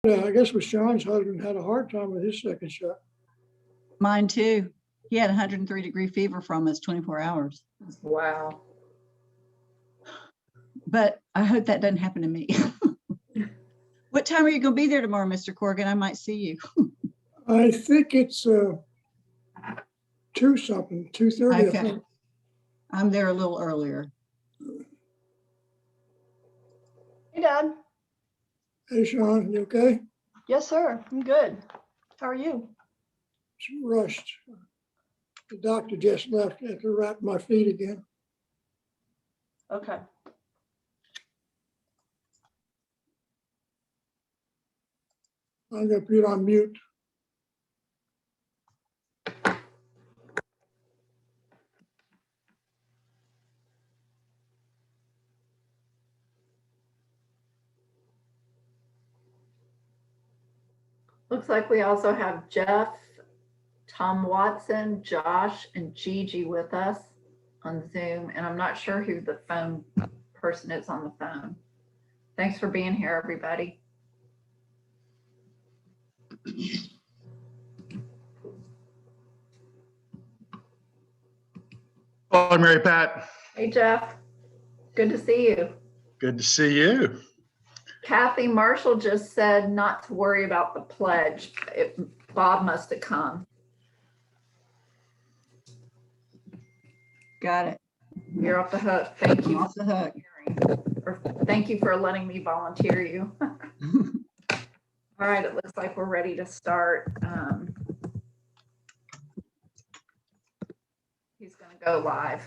I guess with Sean's husband had a hard time with his second shot. Mine too. He had 103-degree fever from us 24 hours. Wow. But I hope that doesn't happen to me. What time are you going to be there tomorrow, Mr. Corrigan? I might see you. I think it's 2-something, 2:30. I Okay. think. I'm there a little earlier. Hey, Dad. Hey, Sean, you okay? Yes, sir. I'm good. How are you? Just rushed. The doctor just left. I had to wrap my feet again. Okay. I'm going to put it on mute. Looks like we also have Jeff, Tom Watson, Josh, and Gigi with us on Zoom, and I'm not sure who the phone person is on the phone. Thanks for being here, everybody. Hello, Mary Pat. Hey, Jeff. Good to see you. Good to see you. Kathy Marshall just said not to worry about the pledge. Bob must have come. Got it. You're off the hook. Thank you. Off the hook. Or thank you for letting me volunteer you. All right, it looks like we're ready to start. He's going to go live.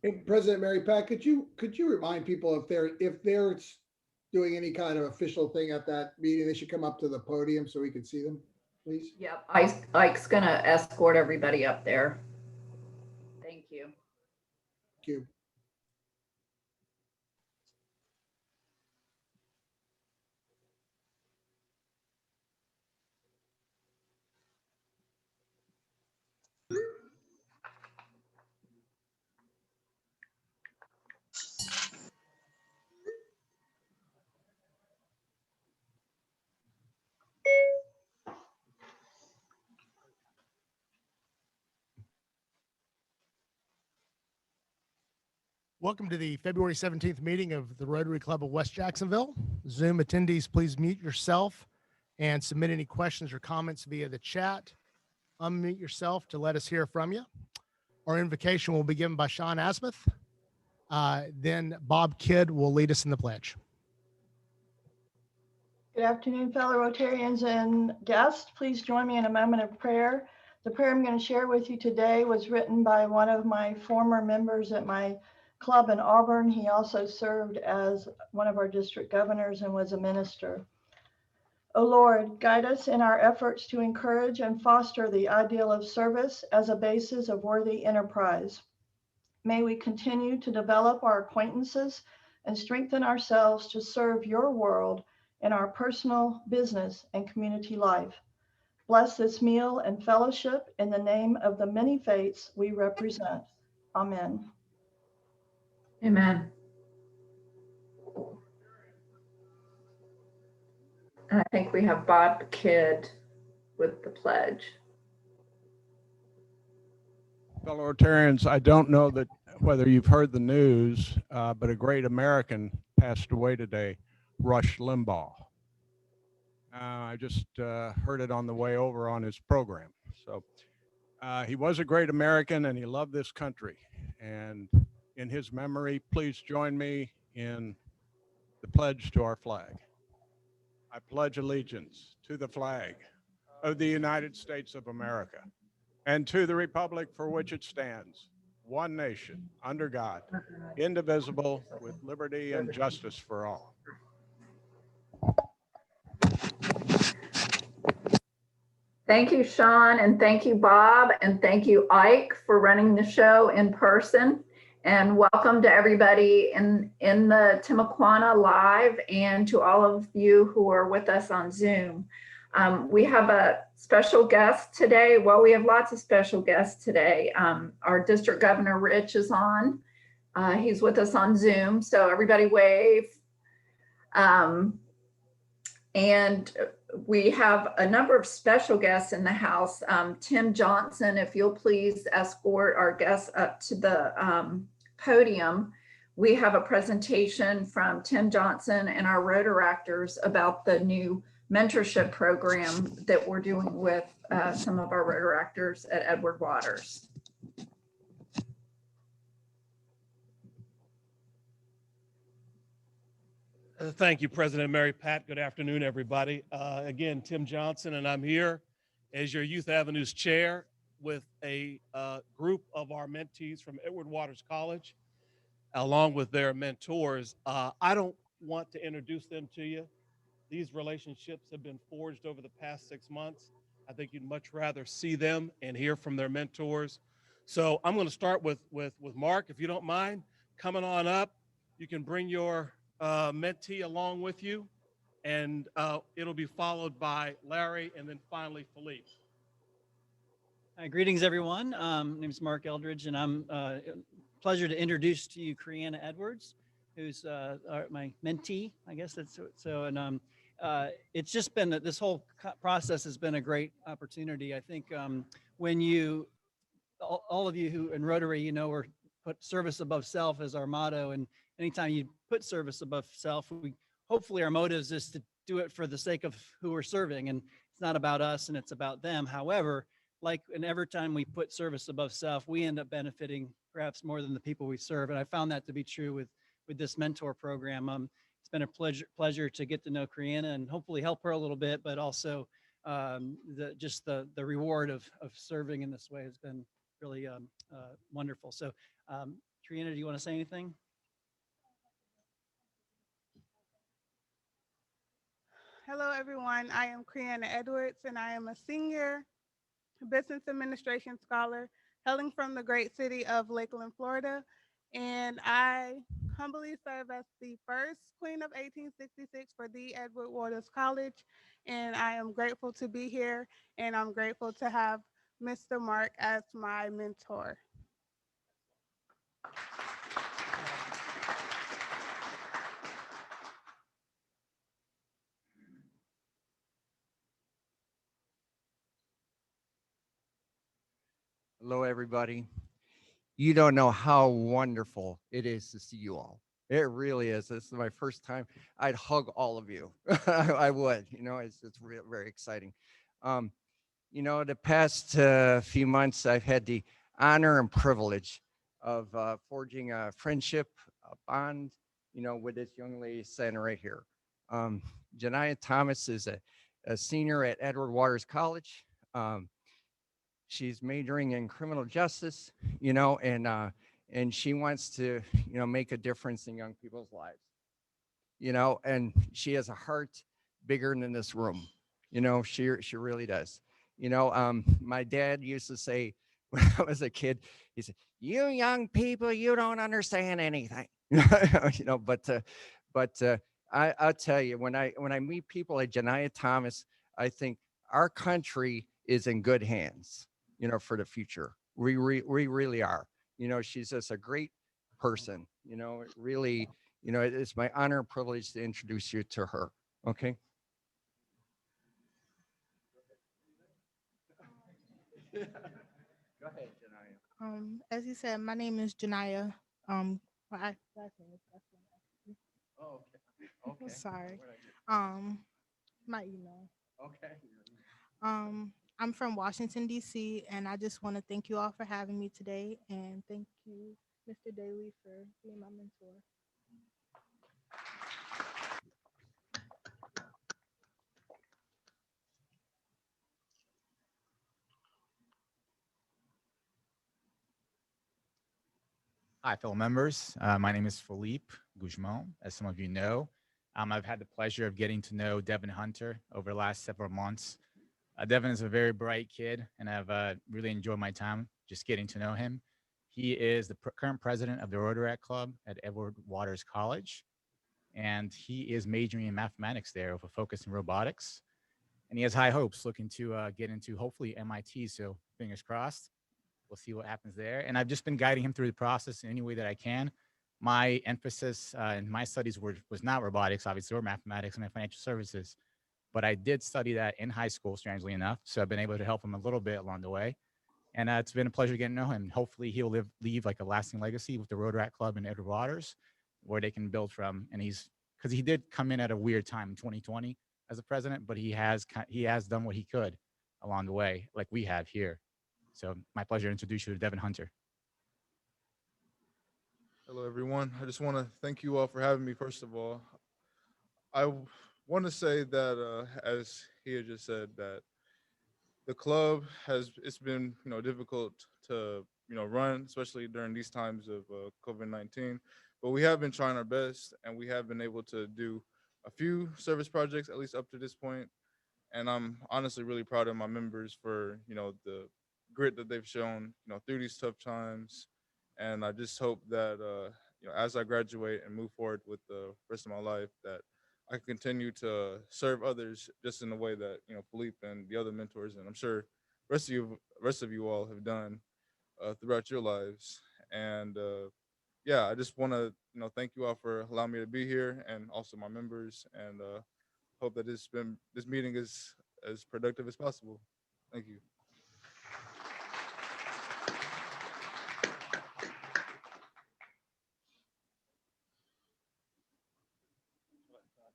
Hey, President Mary Pat, could you remind people if they're doing any kind of official thing at that meeting, they should come up to the podium so we can see them, please? Yep, Ike's going to escort everybody up there. Thank you. Thank you. Welcome to the February 17th meeting of the Rotary Club of West Jacksonville. Zoom attendees, please mute yourself and submit any questions or comments via the chat. Unmute yourself to let us hear from you. Our invocation will be given by Sean Asmuth. Then Bob Kidd will lead us in the pledge. Good afternoon, fellow Rotarians and guests. Please join me in a moment of prayer. The prayer I'm going to share with you today was written by one of my former members at my club in Auburn. He also served as one of our district governors and was a minister. O Lord, guide us in our efforts to encourage and foster the ideal of service as a basis of worthy enterprise. May we continue to develop our acquaintances and strengthen ourselves to serve your world in our personal, business, and community life. Bless this meal and fellowship in the name of the many faiths we represent. Amen. Amen. And I think we have Bob Kidd with the pledge. Fellow Rotarians, I don't know that whether you've heard the news, but a great American passed away today, Rush Limbaugh. I just heard it on the way over on his program. So he was a great American and he loved this country. And in his memory, please join me in the pledge to our flag. I pledge allegiance to the flag of the United States of America and to the republic for which it stands, one nation, under God, indivisible, with liberty and justice for all. Thank you, Sean, and thank you, Bob, and thank you, Ike, for running the show in person. And welcome to everybody in the Timuquana Live and to all of you who are with us on Zoom. We have Special guests today. Well, we have lots of special guests today. Our district governor, Rich, is on. He's with us on Zoom. So everybody wave. And we have a number of special guests in the house. Tim Johnson, if you'll please escort our guests up to the podium. We have a presentation from Tim Johnson and our Rotaractors about the new mentorship program that we're doing with some of our Rotaractors at Edward Waters. Thank you, President Mary Pat. Good afternoon, everybody. Again, Tim Johnson, and I'm here as your Youth Avenues Chair with a group of our mentees from Edward Waters College, along with their mentors. I don't want to introduce them to you. These relationships have been forged over the past 6 months. I think you'd much rather see them and hear from their mentors. So I'm going to start with Mark, if you don't mind, coming on up. You can bring your mentee along with you, and it'll be followed by Larry and then finally Philippe. Hi, greetings, everyone. My name is Mark Eldridge, and I'm pleasure to introduce to you Creana Edwards, who's my mentee, I guess that's so. And it's just been this whole process has been a great opportunity. I think when you, all of you who in Rotary, you know, we're put service above self as our motto, and anytime you put service above self, we hopefully our motives is to do it for the sake of who we're serving, and it's not about us and it's about them. However, like, and every time we put service above self, we end up benefiting perhaps more than the people we serve. And I found that to be true with this mentor program. It's been a pleasure to get to know Creana and hopefully help her a little bit, but also the reward of serving in this way has been really wonderful. So Creana, do you want to say anything? Hello, everyone. I am Creana Edwards, and I am a senior business administration scholar hailing from the great city of Lakeland, Florida. And I humbly serve as the first Queen of 1866 for the Edward Waters College. And I am grateful to be here, and I'm grateful to have Mr. Mark as my mentor. Hello, everybody. You don't know how wonderful it is to see you all. It really is. This is my first time. I'd hug all of you. I would. You know, it's very exciting. You know, the past few months, I've had the honor and privilege of forging a friendship, a bond, you know, with this young lady standing right here. Janiyah Thomas is a senior at Edward Waters College. She's majoring in criminal justice, you know, and she wants to, you know, make a difference in young people's lives, you know, and she has a heart bigger than this room, you know, she really does. You know, my dad used to say when I was a kid, he said, "You young people, you don't understand anything," you know, but I'll tell you, when I meet people like Janiyah Thomas, I think our country is in good hands, you know, for the future. We really are. You know, she's just a great person, you know, really, you know, it's my honor and privilege to introduce you to her. Okay. Go ahead, Janiyah. As you said, my name is Janiyah. My last name is Justin. Oh, okay. Okay. Sorry. My email. Okay. I'm from Washington, D.C., and I just want to thank you all for having me today, and thank you, Mr. Daly, for being my mentor. Hi, fellow members. My name is Philippe Gougemont, as some of you know. I've had the pleasure of getting to know Devin Hunter over the last several months. Devin is a very bright kid, and I've really enjoyed my time just getting to know him. He is the current president of the Rotaract Club at Edward Waters College, and he is majoring in mathematics there with a focus in robotics. and he has high hopes, looking to get into hopefully MIT. So fingers crossed. We'll see what happens there. And I've just been guiding him through the process in any way that I can. My emphasis in my studies was not robotics, obviously, or mathematics and financial services, but I did study that in high school, strangely enough. So I've been able to help him a little bit along the way. And it's been a pleasure getting to know him. Hopefully he'll leave like a lasting legacy with the Rotaract Club and Edward Waters, where they can build from. And because he did come in at a weird time in 2020 as a president, but he has done what he could along the way, like we have here. So my pleasure to introduce you to Devin Hunter. Hello, everyone. I just want to thank you all for having me. First of all, I want to say that, as he had just said, that the club it's been, difficult to, run, especially during these times of COVID-19, but we have been trying our best, and we have been able to do a few service projects, at least up to this point. And I'm honestly really proud of my members for, the grit that they've shown, through these tough times. And I just hope that, as I graduate and move forward with the rest of my life, that I can continue to serve others just in the way that, Philippe and the other mentors, and I'm sure rest of you all have done throughout your lives. And yeah, I just want to, thank you all for allowing me to be here, and also my members, and hope that this meeting is as productive as possible. Thank you.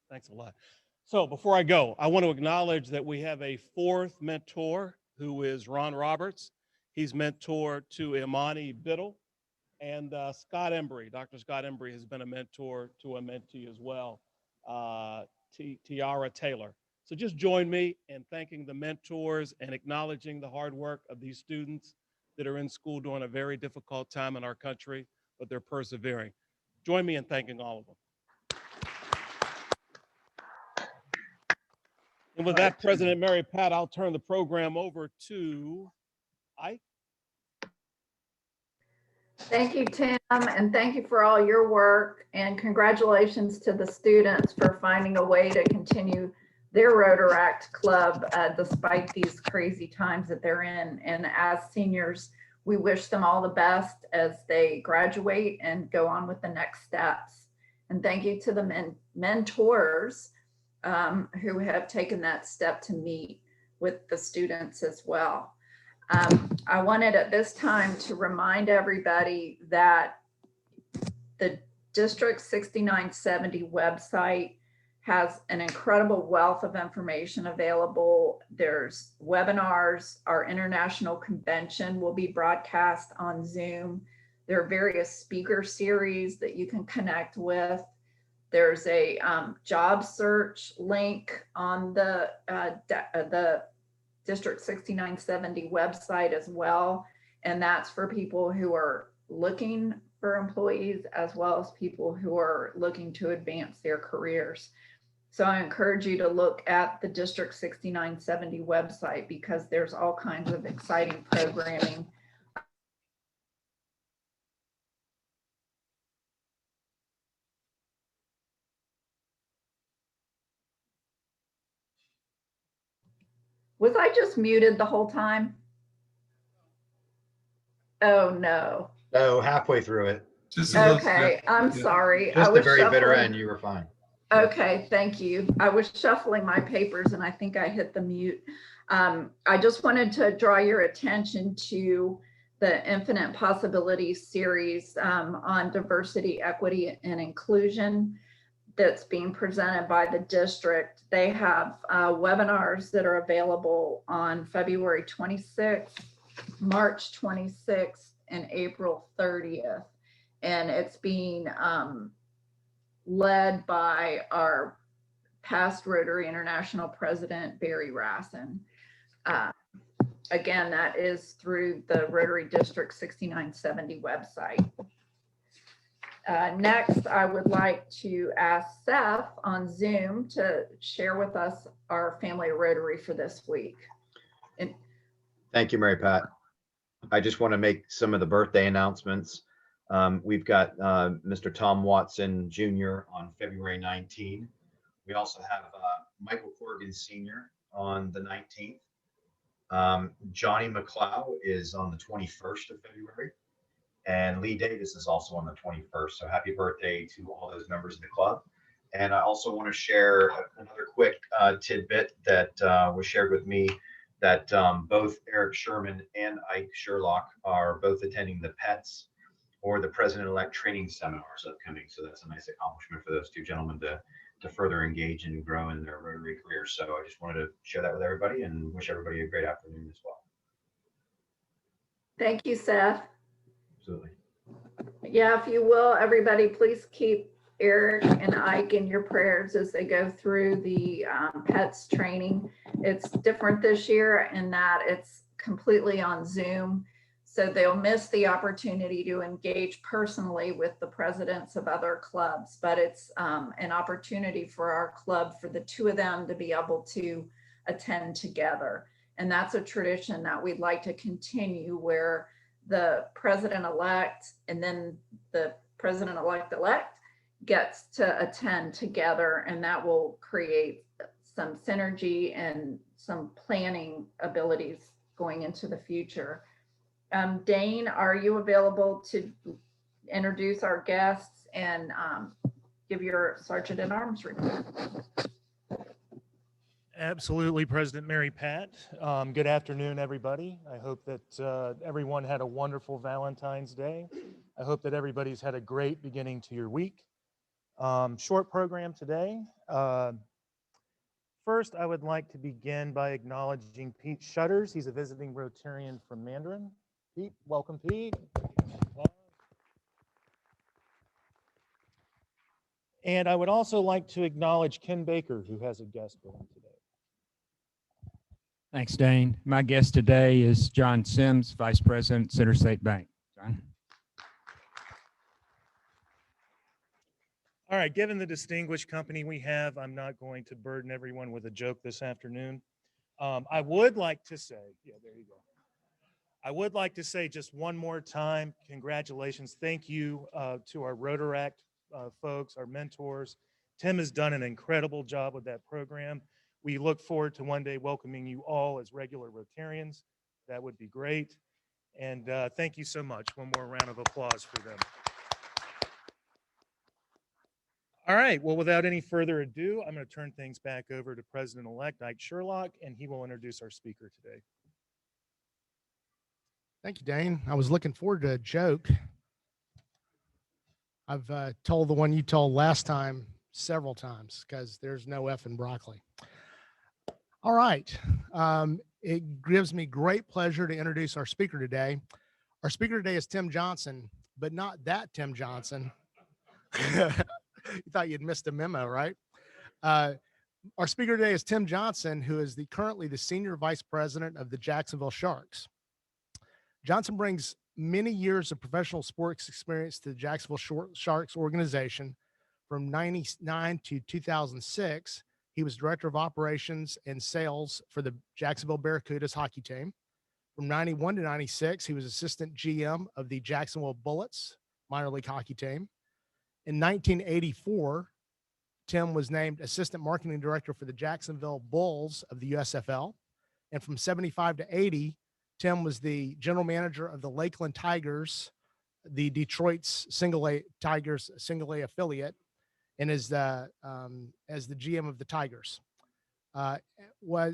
Thanks a lot. So before I go, I want to acknowledge that we have a fourth mentor, who is Ron Roberts. He's mentor to Imani Biddle, and Scott Embry. Dr. Scott Embry has been a mentor to a mentee as well, Tiara Taylor. So just join me in thanking the mentors and acknowledging the hard work of these students that are in school during a very difficult time in our country, but they're persevering. Join me in thanking all of them. And with that, President Mary Pat, I'll turn the program over to Ike. Thank you, Tim, and thank you for all your work, and congratulations to the students for finding a way to continue their Rotaract Club despite these crazy times that they're in. And as seniors, we wish them all the best as they graduate and go on with the next steps. And thank you to the mentors who have taken that step to meet with the students as well. I wanted at this time to remind everybody that the District 6970 website has an incredible wealth of information available. There's webinars. Our international convention will be broadcast on Zoom. There are various speaker series that you can connect with. There's a job search link on the District 6970 website as well. And that's for people who are looking for employees, as well as people who are looking to advance their careers. So I encourage you to look at the District 6970 website, because there's all kinds of exciting programming. Was I just muted the whole time? Oh, no. No, halfway through it. Okay, I'm sorry. Just the very bitter end, you were fine. Okay, thank you. I was shuffling my papers and I think I hit the mute. I just wanted to draw your attention to the Infinite Possibilities series on diversity, equity, and inclusion that's being presented by the district. They have webinars that are available on February 26th, March 26th, and April 30th. And it's being led by our past Rotary International president, Barry Rassen. Again, that is through the Rotary District 6970 website. Next, I would like to ask Seth on Zoom to share with us our family of Rotary for this week. Thank you, Mary Pat. I just want to make some of the birthday announcements. We've got Mr. Tom Watson Jr. on February 19. We also have Michael Corrigan Sr. on the 19th. Johnny McLeod is on the 21st of February. And Lee Davis is also on the 21st. So happy birthday to all those members of the club. And I also want to share another quick tidbit that was shared with me that both Eric Sherman and Ike Sherlock are both attending the PETS or the President-elect training seminars upcoming. So that's a nice accomplishment for those two gentlemen to further engage and grow in their Rotary careers. So I just wanted to share that with everybody and wish everybody a great afternoon as well. Thank you, Seth. Absolutely. Yeah, if you will, everybody, please keep Eric and Ike in your prayers as they go through the PETS training. It's different this year in that it's completely on Zoom. So they'll miss the opportunity to engage personally with the presidents of other clubs, but it's an opportunity for our club, for the two of them to be able to attend together. And that's a tradition that we'd like to continue, where the president-elect and then the president-elect gets to attend together, and that will create some synergy and some planning abilities going into the future. Dane, are you available to introduce our guests and give your Sergeant at Arms report? Absolutely, President Mary Pat. Good afternoon, everybody. I hope that everyone had a wonderful Valentine's Day. I hope that everybody's had a great beginning to your week. Short program today. First, I would like to begin by acknowledging Pete Shutters. He's a visiting Rotarian from Mandarin. Pete, welcome, Pete. And I would also like to acknowledge Ken Baker, who has a guest with him today. Thanks, Dane. My guest today is John Sims, Vice President, Center State Bank. John. All right, given the distinguished company we have, I'm not going to burden everyone with a joke this afternoon. I would like to say, yeah, there you go. I would like to say just one more time, congratulations. Thank you to our Rotaract folks, our mentors. Tim has done an incredible job with that program. We look forward to one day welcoming you all as regular Rotarians. That would be great. And thank you so much. One more round of applause for them. All right, well, without any further ado, I'm going to turn things back over to President-elect Ike Sherlock, and he will introduce our speaker today. Thank you, Dane. I was looking forward to a joke. I've told the one you told last time several times because there's no F in broccoli. All right. It gives me great pleasure to introduce our speaker today. Our speaker today is Tim Johnson, but not that Tim Johnson. You thought you'd missed a memo, right? Our speaker today is Tim Johnson, who is currently the Senior Vice President of the Jacksonville Sharks. Johnson brings many years of professional sports experience to the Jacksonville Sharks organization. From 1999 to 2006, he was Director of Operations and Sales for the Jacksonville Barracudas hockey team. From 91 to 96, he was Assistant GM of the Jacksonville Bullets minor league hockey team. In 1984, Tim was named Assistant Marketing Director for the Jacksonville Bulls of the USFL. And from 75 to 80, Tim was the General Manager of the Lakeland Tigers, the Detroit's Single A Tigers Single A affiliate, and as the GM of the Tigers.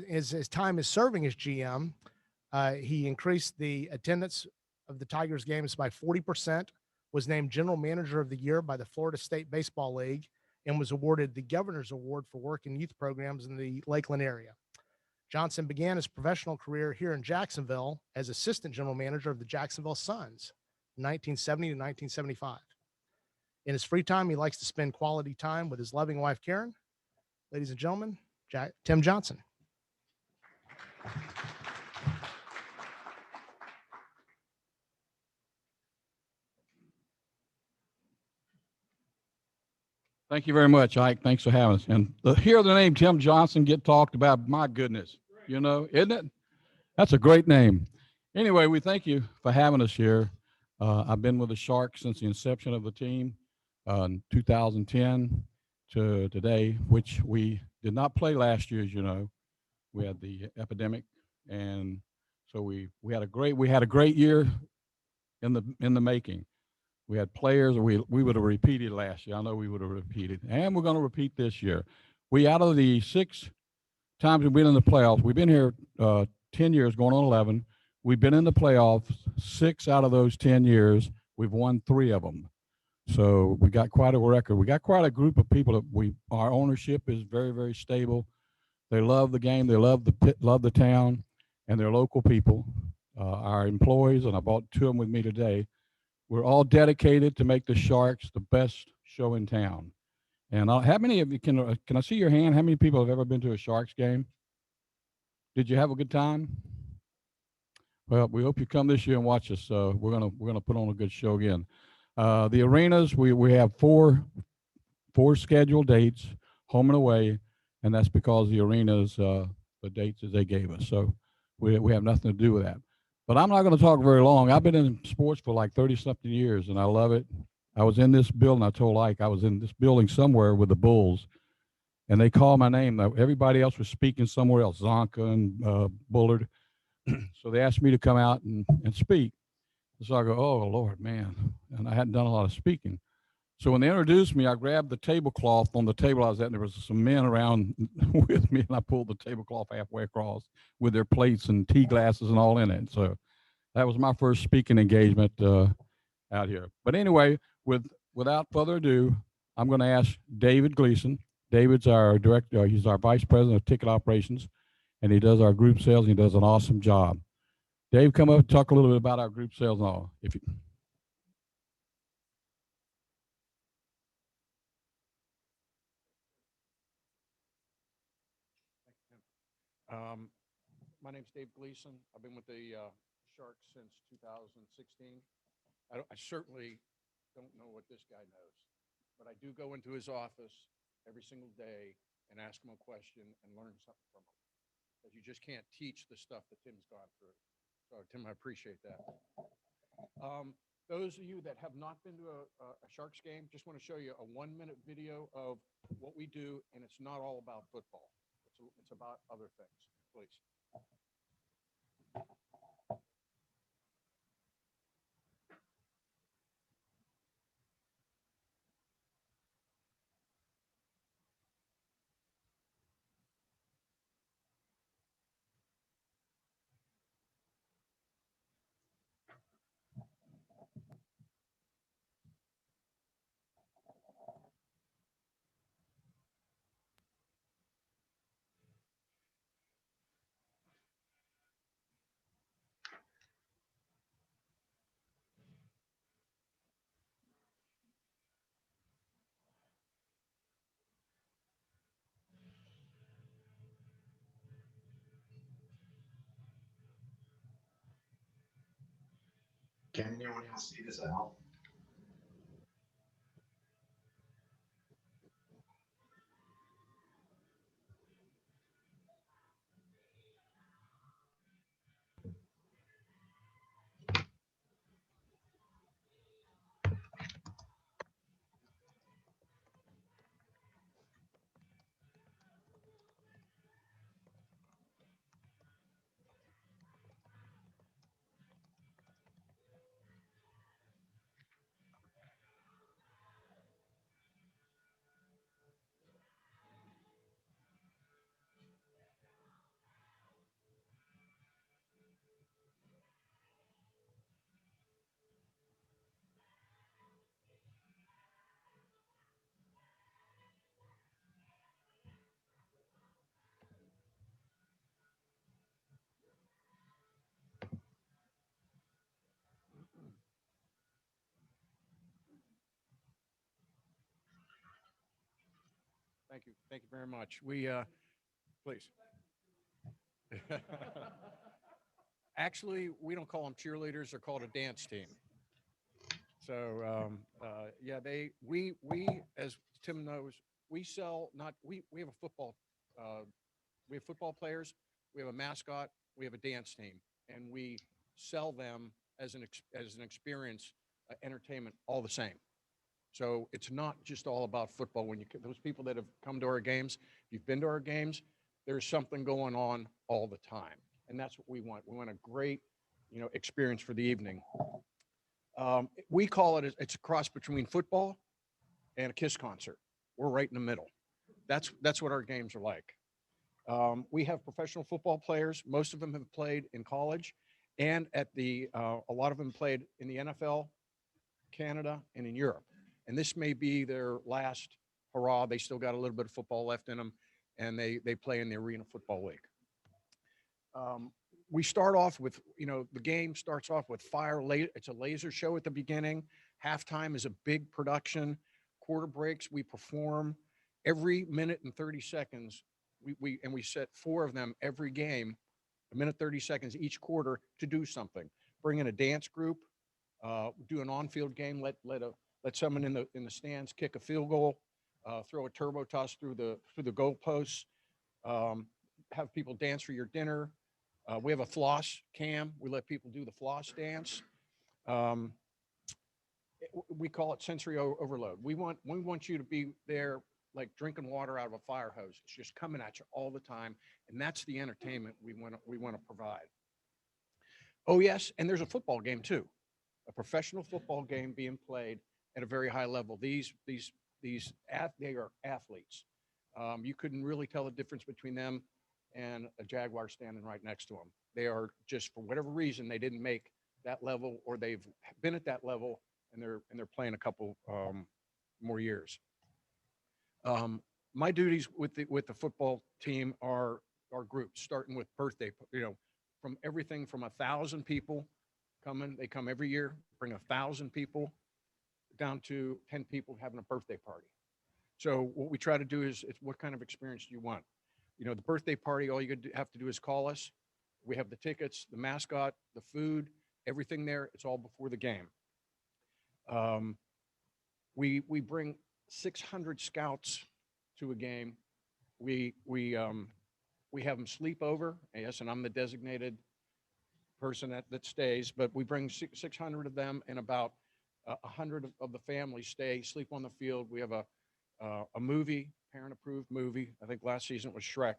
His time as serving as GM, he increased the attendance of the Tigers games by 40%, was named General Manager of the Year by the Florida State Baseball League, and was awarded the Governor's Award for work in youth programs in the Lakeland area. Johnson began his professional career here in Jacksonville as Assistant General Manager of the Jacksonville Suns from 1970 to 1975. In his free time, he likes to spend quality time with his loving wife, Karen. Ladies and gentlemen, Tim Johnson. Thank you very much, Ike. Thanks for having us. And hear the name Tim Johnson get talked about, my goodness, you know, isn't it? That's a great name. Anyway, we thank you for having us here. I've been with the Sharks since the inception of the team in 2010 to today, which we did not play last year, as you know. we had the epidemic, and so we had a great year in the making. We had players. We would have repeated last year. I know we would have repeated, and we're going to repeat this year. We, out of the 6 times we've been in the playoffs, we've been here 10 years, going on 11. We've been in the playoffs 6 out of those 10 years. We've won 3 of them. So we got quite a record. We got quite a group of people that our ownership is very, very stable. They love the game. They love the town, and they're local people. Our employees, and I brought 2 of them with me today. We're all dedicated to make the Sharks the best show in town. And how many of you can I see your hand? How many people have ever been to a Sharks game? Did you have a good time? Well, we hope you come this year and watch us. We're gonna put on a good show again. The arenas, we have 4 scheduled dates, home and away, and that's because the arenas, the dates that they gave us. So we have nothing to do with that. But I'm not going to talk very long. I've been in sports for like 30-something years, and I love it. I was in this building. I told Ike I was in this building somewhere with the Bulls, and they called my name. Everybody else was speaking somewhere else, Zonka and Bullard. So they asked me to come out and speak. So I go, oh, Lord, man. And I hadn't done a lot of speaking. So when they introduced me, I grabbed the tablecloth on the table I was at, and there was some men around with me, and I pulled the tablecloth halfway across with their plates and tea glasses and all in it. So that was my first speaking engagement out here. But anyway, without further ado, I'm going to ask David Gleason. David's our director. He's our vice president of ticket operations, and he does our group sales, and he does an awesome job. Dave, come up and talk a little bit about our group sales and all. If you My name's Dave Gleason. I've been with the Sharks since 2016. I certainly don't know what this guy knows, but I do go into his office every single day and ask him a question and learn something from him. Because you just can't teach the stuff that Tim's gone through. So Tim, I appreciate that. Those of you that have not been to a Sharks game, just want to show you a 1-minute video of what we do, and it's not all about football. It's about other things, please. Can anyone else see this at home? Thank you. Thank you very much. We, please. Actually, we don't call them cheerleaders. They're called a dance team. So, yeah, we, as Tim knows, we sell we have a football, we have football players, we have a mascot, we have a dance team, and we sell them as an experience, entertainment, all the same. So it's not just all about football. When those people that have come to our games, you've been to our games, there's something going on all the time. And that's what we want. We want a great, experience for the evening. We call it, it's a cross between football and a KISS concert. We're right in the middle. That's what our games are like. We have professional football players. Most of them have played in college, and a lot of them played in the NFL, Canada, and in Europe. And this may be their last hurrah. They still got a little bit of football left in them, and they play in the Arena Football League. We start off with, the game starts off with fire. It's a laser show at the beginning. Halftime is a big production. Quarter breaks, we perform. Every minute and 30 seconds, we set 4 of them every game, a minute 30 seconds each quarter to do something. Bring in a dance group, do an on-field game, let someone in the stands kick a field goal, throw a turbo toss through the goalposts, have people dance for your dinner. We have a floss cam. We let people do the floss dance. We call it sensory overload. We want you to be there like drinking water out of a fire hose. It's just coming at you all the time, and that's the entertainment we want to provide. Oh yes, and there's a football game too, a professional football game being played at a very high level. They are athletes. You couldn't really tell the difference between them and a Jaguar standing right next to them. They are just, for whatever reason, they didn't make that level, or they've been at that level and they're playing a couple more years. My duties with the football team are groups, starting with birthday, from everything from 1,000 people coming. They come every year, bring 1,000 people down to 10 people having a birthday party. So what we try to do is, what kind of experience do you want? The birthday party, all you have to do is call us. We have the tickets, the mascot, the food, everything there. It's all before the game. We bring 600 scouts to a game. We have them sleep over. Yes, and I'm the designated person that stays, but we bring 600 of them, and about 100 of the families sleep on the field. We have a movie, parent-approved movie. I think last season it was Shrek.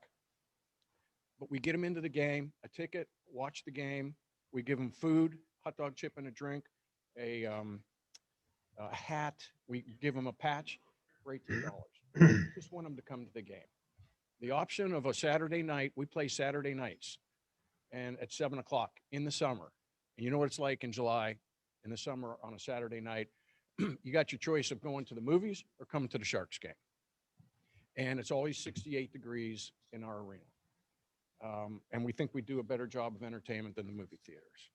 But we get them into the game, a ticket, watch the game. We give them food, hot dog, chip, and a drink, a hat. We give them a patch for $18. Just want them to come to the game. The option of a Saturday night, we play Saturday nights, and at 7 o'clock in the summer. And you know what it's like in July, in the summer on a Saturday night. You got your choice of going to the movies or coming to the Sharks game. And it's always 68 degrees in our arena. And we think we do a better job of entertainment than the movie theaters.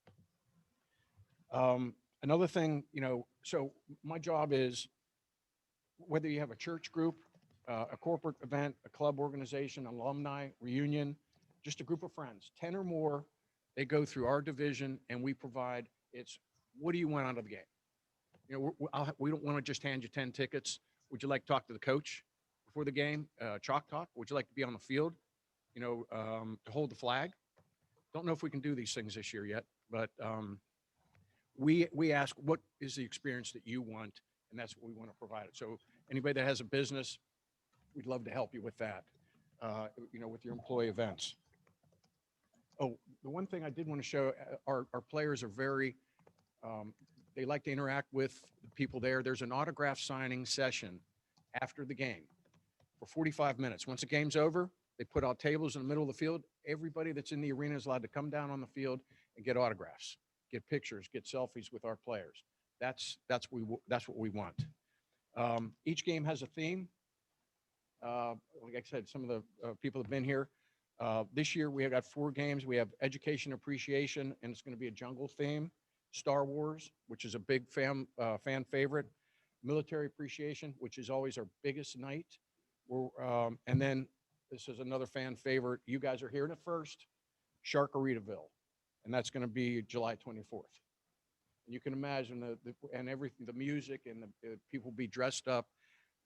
Another thing, so my job is, whether you have a church group, a corporate event, a club organization, alumni, reunion, just a group of friends, 10 or more, they go through our division, and we provide, what do you want out of the game? We don't want to just hand you 10 tickets. Would you like to talk to the coach before the game? Chalk talk? Would you like to be on the field, to hold the flag? Don't know if we can do these things this year yet, but we ask, what is the experience that you want? And that's what we want to provide. So anybody that has a business, we'd love to help you with that, with your employee events. Oh, the one thing I did want to show, our players are very, they like to interact with the people there. There's an autograph signing session after the game for 45 minutes. Once the game's over, they put out tables in the middle of the field. Everybody that's in the arena is allowed to come down on the field and get autographs, get pictures, get selfies with our players. That's what we want. Each game has a theme. Like I said, some of the people have been here. This year we have got 4 games. We have education appreciation, and it's going to be a jungle theme. Star Wars, which is a big fan favorite. Military appreciation, which is always our biggest night. And then this is another fan favorite. You guys are hearing it first. Sharkaritaville, and that's going to be July 24th. You can imagine the music and the people be dressed up.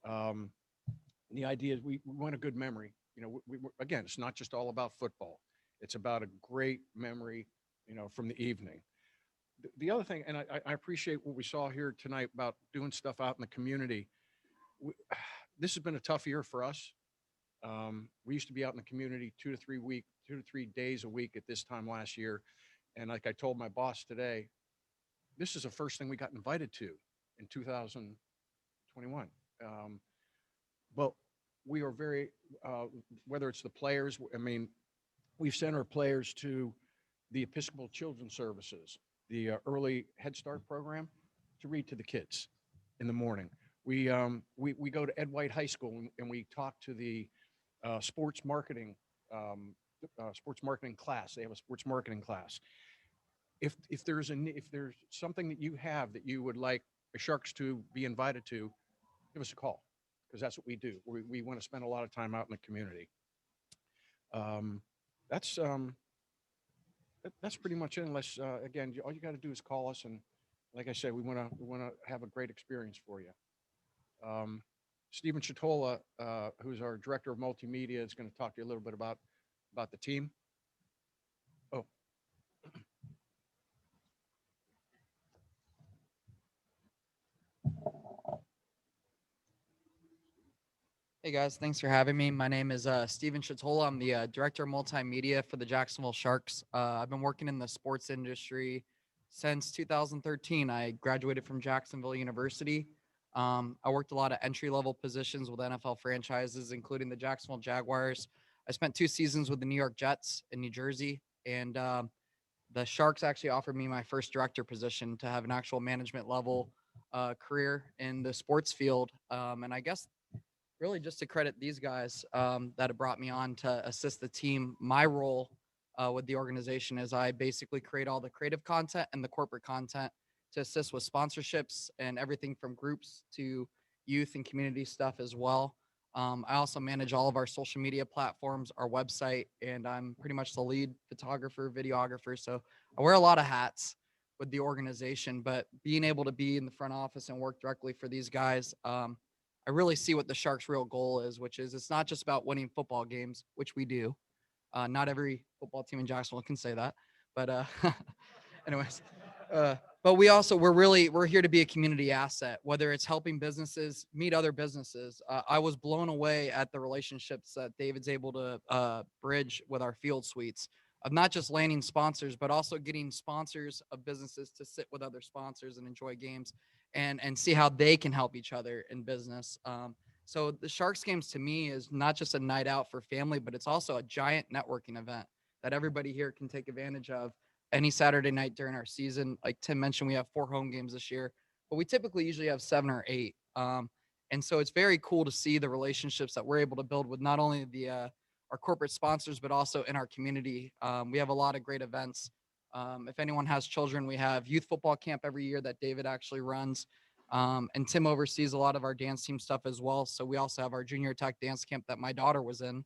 And the idea is we want a good memory. Again, it's not just all about football. It's about a great memory, from the evening. The other thing, and I appreciate what we saw here tonight about doing stuff out in the community. This has been a tough year for us. We used to be out in the community 2 to 3 days a week at this time last year. And like I told my boss today, this is the first thing we got invited to in 2021. But we are very, whether it's the players, I mean, we've sent our players to the Episcopal Children's Services, the early Head Start program, to read to the kids in the morning. We go to Ed White High School and we talk to the sports marketing class. They have a sports marketing class. If there's something that you have that you would like the Sharks to be invited to, give us a call, because that's what we do. We want to spend a lot of time out in the community. That's pretty much it. Unless again, all you got to do is call us, and like I said, we want to have a great experience for you. Stephen Chatola, who's our director of multimedia, is going to talk to you a little bit about the team. Oh. Hey guys, thanks for having me. My name is Stephen Chatola. I'm the director of multimedia for the Jacksonville Sharks. I've been working in the sports industry since 2013. I graduated from Jacksonville University. I worked a lot of entry-level positions with NFL franchises, including the Jacksonville Jaguars. I spent 2 seasons with the New York Jets in New Jersey, and the Sharks actually offered me my first director position to have an actual management level career in the sports field. And I guess really just to credit these guys that have brought me on to assist the team. My role with the organization is I basically create all the creative content and the corporate content to assist with sponsorships and everything from groups to youth and community stuff as well. I also manage all of our social media platforms, our website, and I'm pretty much the lead photographer, videographer. So I wear a lot of hats with the organization, but being able to be in the front office and work directly for these guys, I really see what the Sharks' real goal is, which is it's not just about winning football games, which we do. Not every football team in Jacksonville can say that, but anyways, but we're here to be a community asset, whether it's helping businesses meet other businesses. I was blown away at the relationships that David's able to bridge with our field suites of not just landing sponsors, but also getting sponsors of businesses to sit with other sponsors and enjoy games and see how they can help each other in business. So the Sharks games to me is not just a night out for family, but it's also a giant networking event that everybody here can take advantage of any Saturday night during our season. Like Tim mentioned, we have 4 home games this year, but we typically usually have 7 or 8. And so it's very cool to see the relationships that we're able to build with not only our corporate sponsors, but also in our community. We have a lot of great events. If anyone has children, we have youth football camp every year that David actually runs. And Tim oversees a lot of our dance team stuff as well. So we also have our junior attack dance camp that my daughter was in.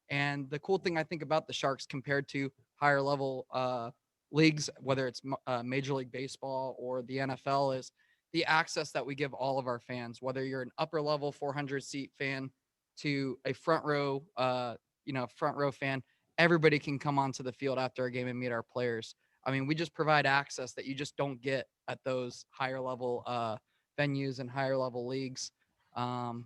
And the cool thing I think about the Sharks compared to higher level leagues, whether it's Major League Baseball or the NFL, is the access that we give all of our fans, whether you're an upper level 400 seat fan to a front row fan. Everybody can come onto the field after a game and meet our players. I mean, we just provide access that you just don't get at those higher level venues and higher level leagues. And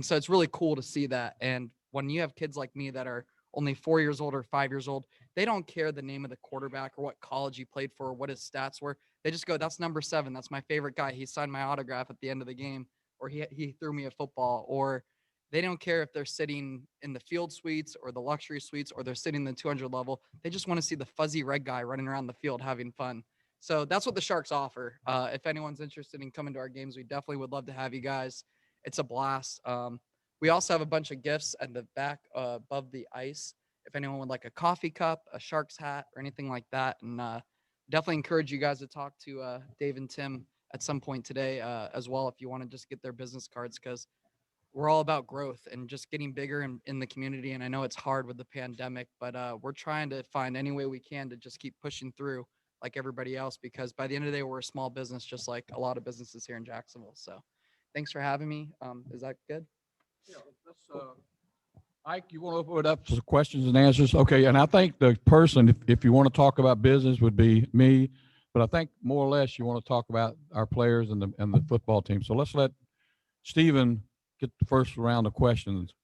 so it's really cool to see that. And when you have kids like me that are only 4 years old or 5 years old, they don't care the name of the quarterback or what college he played for or what his stats were. They just go, that's number 7. That's my favorite guy. He signed my autograph at the end of the game, or he threw me a football. Or they don't care if they're sitting in the field suites or the luxury suites, or they're sitting in the 200 level. They just want to see the fuzzy red guy running around the field having fun. So that's what the Sharks offer. If anyone's interested in coming to our games, we definitely would love to have you guys. It's a blast. We also have a bunch of gifts at the back above the ice. If anyone would like a coffee cup, a Sharks hat, or anything like that. And definitely encourage you guys to talk to Dave and Tim at some point today as well, if you want to just get their business cards, because we're all about growth and just getting bigger in the community. And I know it's hard with the pandemic, but we're trying to find any way we can to just keep pushing through like everybody else, because by the end of the day, we're a small business, just like a lot of businesses here in Jacksonville. So thanks for having me. Is that good? Yeah, Ike, you want to open it up for questions and answers? Okay, and I think the person, if you want to talk about business, would be me, but I think more or less you want to talk about our players and the football team. So let's let Stephen get the first round of questions.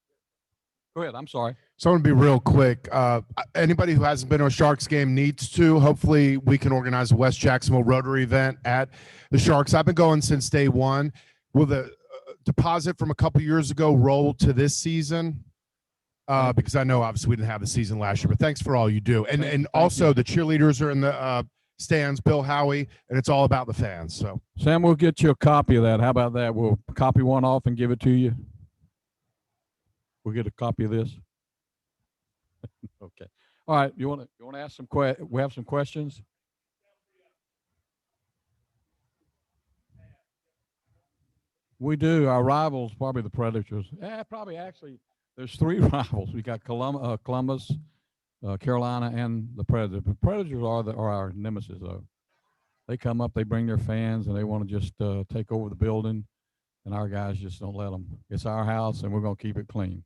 Go ahead. I'm sorry. So I'm gonna be real quick. Anybody who hasn't been to a Sharks game needs to. Hopefully, we can organize a West Jacksonville Rotary event at the Sharks. I've been going since day one. Will the deposit from a couple years ago roll to this season? Because I know obviously we didn't have the season last year, but thanks for all you do. And also the cheerleaders are in the stands, Bill Howie, and it's all about the fans. So Sam, we'll get you a copy of that. How about that? We'll copy one off and give it to you. We'll get a copy of this. Okay. All right. You want to ask some we have some questions? We do. Our rivals, probably the Predators. Probably actually, there's 3 rivals. We got Columbus, Carolina, and the Predators. The Predators are our nemesis, though. They come up, they bring their fans, and they want to just take over the building, and our guys just don't let them. It's our house, and we're going to keep it clean.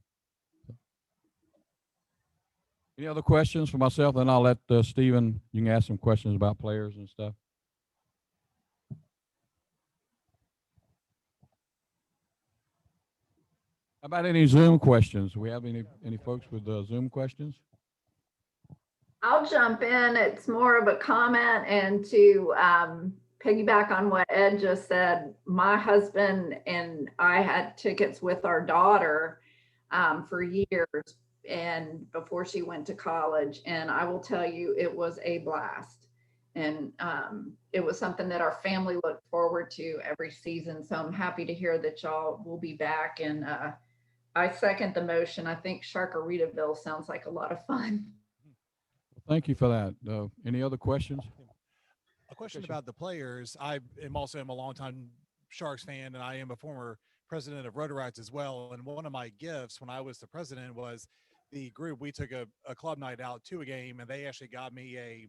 Any other questions for myself? Then I'll let Stephen, you can ask some questions about players and stuff. How about any Zoom questions? Do we have any folks with Zoom questions? I'll jump in. It's more of a comment and to piggyback on what Ed just said. My husband and I had tickets with our daughter for years and before she went to college. And I will tell you, it was a blast. And it was something that our family looked forward to every season. So I'm happy to hear that y'all will be back. And I second the motion. I think Sharkaritaville sounds like a lot of fun. Thank you for that. Any other questions? A question about the players. I am also a longtime Sharks fan, and I am a former president of Rotarites as well. And one of my gifts when I was the president was the group. We took a club night out to a game, and they actually got me a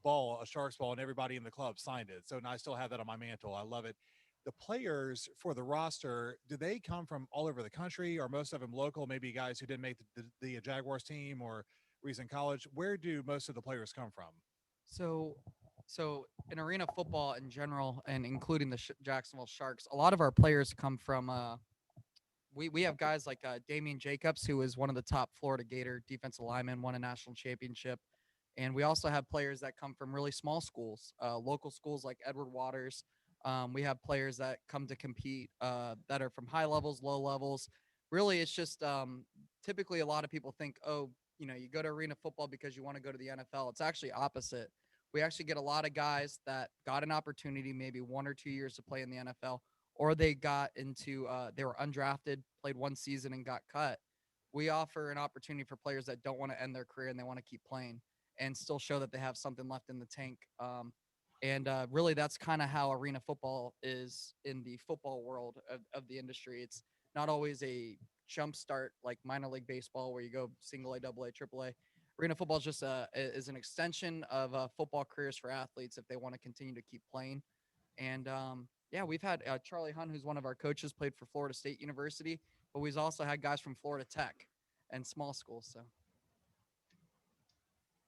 ball, a Sharks ball, and everybody in the club signed it. So now I still have that on my mantle. I love it. The players for the roster, do they come from all over the country, or most of them local? Maybe guys who didn't make the Jaguars team or recent college. Where do most of the players come from? So in arena football in general, and including the Jacksonville Sharks, a lot of our players come from we have guys like Damian Jacobs, who is one of the top Florida Gator defensive linemen, won a national championship. And we also have players that come from really small schools, local schools like Edward Waters. We have players that come to compete that are from high levels, low levels. Really, it's just typically a lot of people think, oh, you go to arena football because you want to go to the NFL. It's actually opposite. We actually get a lot of guys that got an opportunity maybe 1 or 2 years to play in the NFL, or they got into, they were undrafted, played 1 season and got cut. We offer an opportunity for players that don't want to end their career and they want to keep playing and still show that they have something left in the tank. Really, that's kind of how arena football is in the football world of the industry. It's not always a jump start like minor league baseball where you go single A, double A, triple A. Arena football is just is an extension of football careers for athletes if they want to continue to keep playing. And yeah, we've had Charlie Hunt, who's one of our coaches, played for Florida State University, but we've also had guys from Florida Tech and small schools. So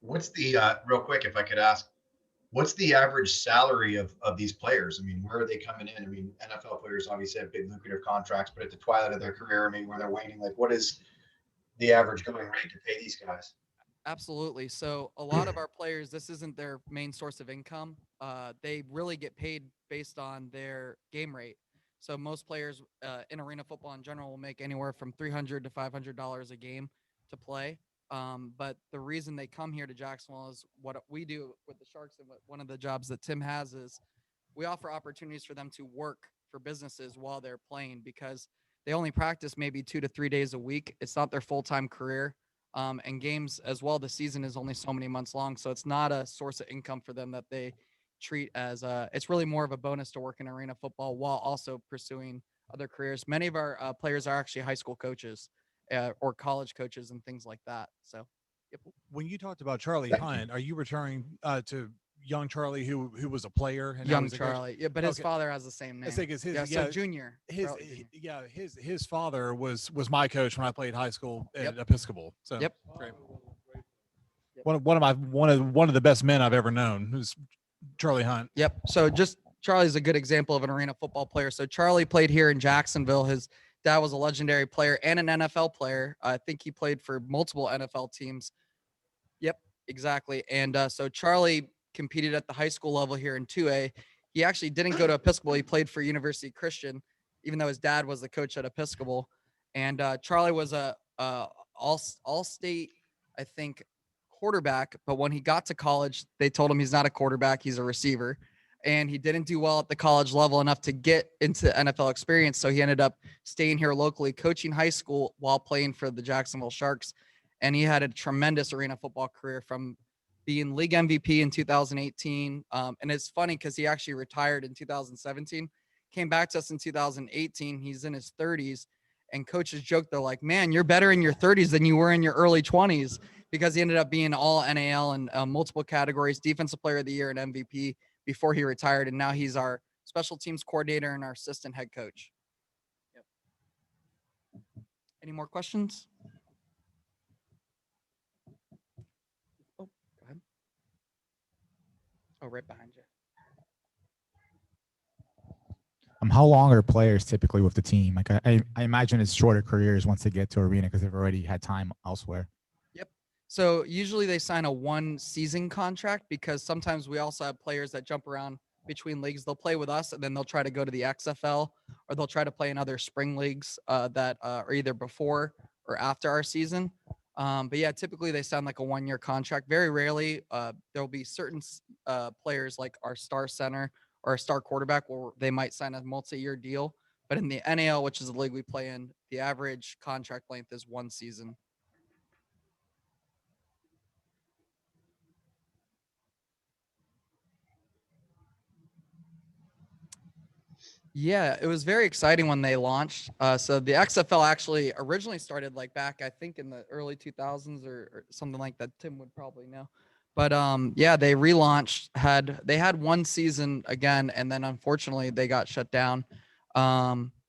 what's the real quick, if I could ask, what's the average salary of these players? I mean, where are they coming in? I mean, NFL players obviously have big lucrative contracts, but at the twilight of their career, maybe where they're waning, like what is the average going rate to pay these guys? absolutely. So a lot of our players, this isn't their main source of income. They really get paid based on their game rate. So most players in arena football in general will make anywhere from $300 to $500 a game to play. But the reason they come here to Jacksonville is what we do with the Sharks, and what one of the jobs that Tim has is we offer opportunities for them to work for businesses while they're playing, because they only practice maybe 2 to 3 days a week. It's not their full-time career. And games as well, the season is only so many months long. So it's not a source of income for them that they treat as it's really more of a bonus to work in arena football while also pursuing other careers. Many of our players are actually high school coaches or college coaches and things like that. So yep. When you talked about Charlie Hunt, are you referring to young Charlie who was a player? And Young Charlie, yeah, but his Okay. father has the same name. I think it's his, so Junior. His Charlie Jr. his father was my coach when I played high school at Yep. Episcopal. So Yep. great. One of the best men I've ever known, who's Charlie Hunt. Yep. So just Charlie's a good example of an arena football player. So Charlie played here in Jacksonville. His dad was a legendary player and an NFL player. I think he played for multiple NFL teams. Yep, exactly. And so Charlie competed at the high school level here in 2A. He actually didn't go to Episcopal. He played for University Christian, even though his dad was the coach at Episcopal. And Charlie was a all-state, I think, quarterback. But when he got to college, they told him he's not a quarterback, he's a receiver. And he didn't do well at the college level enough to get into NFL experience. So he ended up staying here locally, coaching high school while playing for the Jacksonville Sharks. And he had a tremendous arena football career, from being league MVP in 2018. And it's funny because he actually retired in 2017, came back to us in 2018. He's in his 30s, and coaches joke, they're like, man, you're better in your 30s than you were in your early 20s, because he ended up being all NAL and multiple categories, defensive player of the year and MVP before he retired. And now he's our special teams coordinator and our assistant head coach. Yep. Any more questions? Oh, go ahead. Oh, right behind you. How long are players typically with the team? Like I imagine it's shorter careers once they get to arena because they've already had time elsewhere. Yep. So usually they sign a 1-season contract, because sometimes we also have players that jump around between leagues. They'll play with us and then they'll try to go to the XFL, or they'll try to play in other spring leagues that are either before or after our season. But yeah, typically they sign like a 1-year contract. Very rarely there'll be certain players like our star center or a star quarterback where they might sign a multi-year deal. But in the NAL, which is the league we play in, the average contract length is 1 season. Yeah, it was very exciting when they launched. So the XFL actually originally started like back, I think, in the early 2000s or something like that. Tim would probably know. But yeah, they relaunched. They had 1 season again, and then unfortunately they got shut down,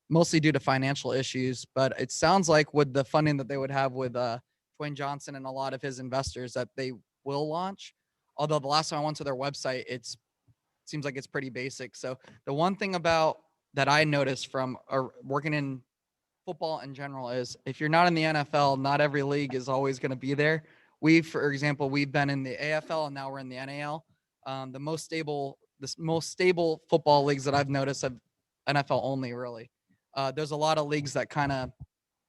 mostly due to financial issues. But it sounds like with the funding that they would have with Dwayne Johnson and a lot of his investors, that they will launch. Although the last time I went to their website, it seems like it's pretty basic. So the one thing about that I noticed from working in football in general is, if you're not in the NFL, not every league is always going to be there. For example, we've been in the AFL and now we're in the NAL. The most stable football leagues that I've noticed have NFL only, really. There's a lot of leagues that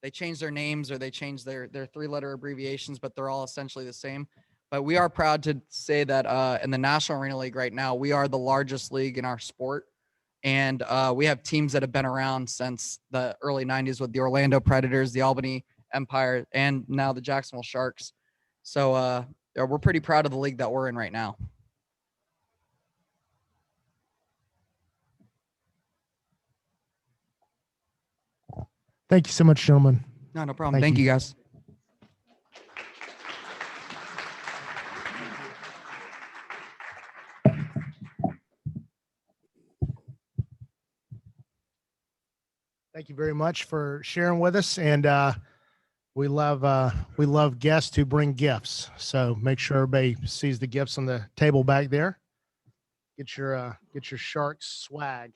they change their names or they change their 3-letter abbreviations, but they're all essentially the same. But we are proud to say that in the National Arena League right now, we are the largest league in our sport. And we have teams that have been around since the early 90s with the Orlando Predators, the Albany Empire, and now the Jacksonville Sharks. So we're pretty proud of the league that we're in right now. Thank you so much, gentlemen. No problem. Thank you, guys. Thank you very much for sharing with us. And we love guests who bring gifts. So make sure everybody sees the gifts on the table back there. Get your Sharks swag.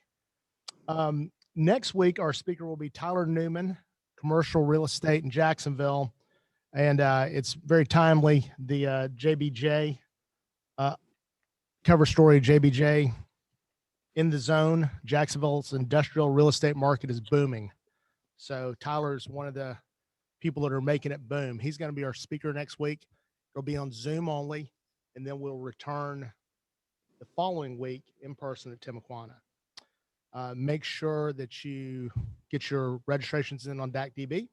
Next week, our speaker will be Tyler Newman, commercial real estate in Jacksonville. And it's very timely. The JBJ cover story, JBJ in the zone. Jacksonville's industrial real estate market is booming. So Tyler's one of the people that are making it boom. He's going to be our speaker next week. It'll be on Zoom only, and then we'll return the following week in person at Timuquana. Make sure that you get your registrations in on DACDB.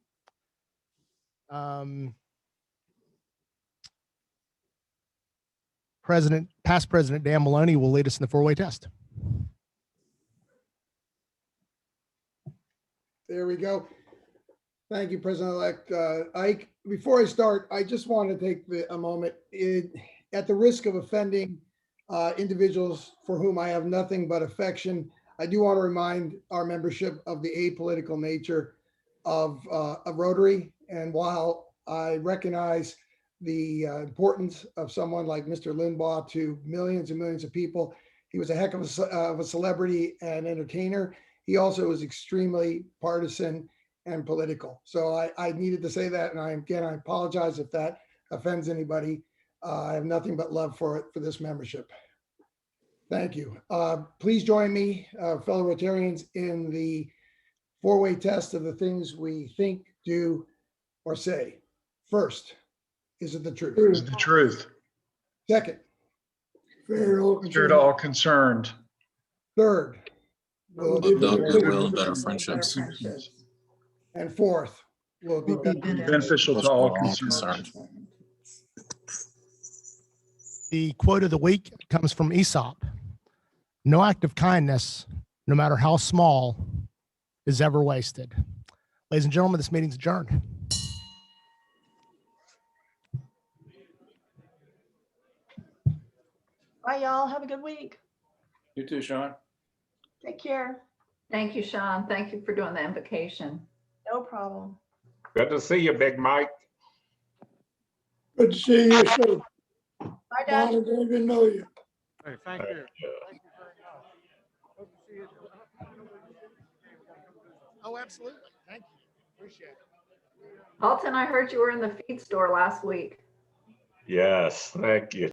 Past President Dan Maloney will lead us in the 4-way test. There we go. Thank you, President-elect Ike. Before I start, I just want to take a moment. At the risk of offending individuals for whom I have nothing but affection, I do want to remind our membership of the apolitical nature of Rotary. And while I recognize the importance of someone like Mr. Limbaugh to millions and millions of people, he was a heck of a celebrity and entertainer. He also was extremely partisan and political. So I needed to say that. And I apologize if that offends anybody. I have nothing but love for this membership. Thank you. Please join me, fellow Rotarians, in the four-way test of the things we think, do, or say. First, is it the truth? Is the truth. Second, Fair to all concerned. third, will it Love, be goodwill, and better friendships. and fourth, will it be Beneficial to all concerned. The quote of the week comes from Aesop. No act of kindness, no matter how small, is ever wasted. Ladies and gentlemen, this meeting's adjourned. Bye, y'all. Have a good week. You too, Sean. Take care. Thank you, Sean. Thank you for doing the invocation. No problem. Good to see you, Big Mike. Good to see you, too. Bye, Dad. I don't even know you. Hey, thank you. Oh, absolutely. Thank you. Appreciate it. Alton, I heard you were in the feed store last week. Yes, thank you.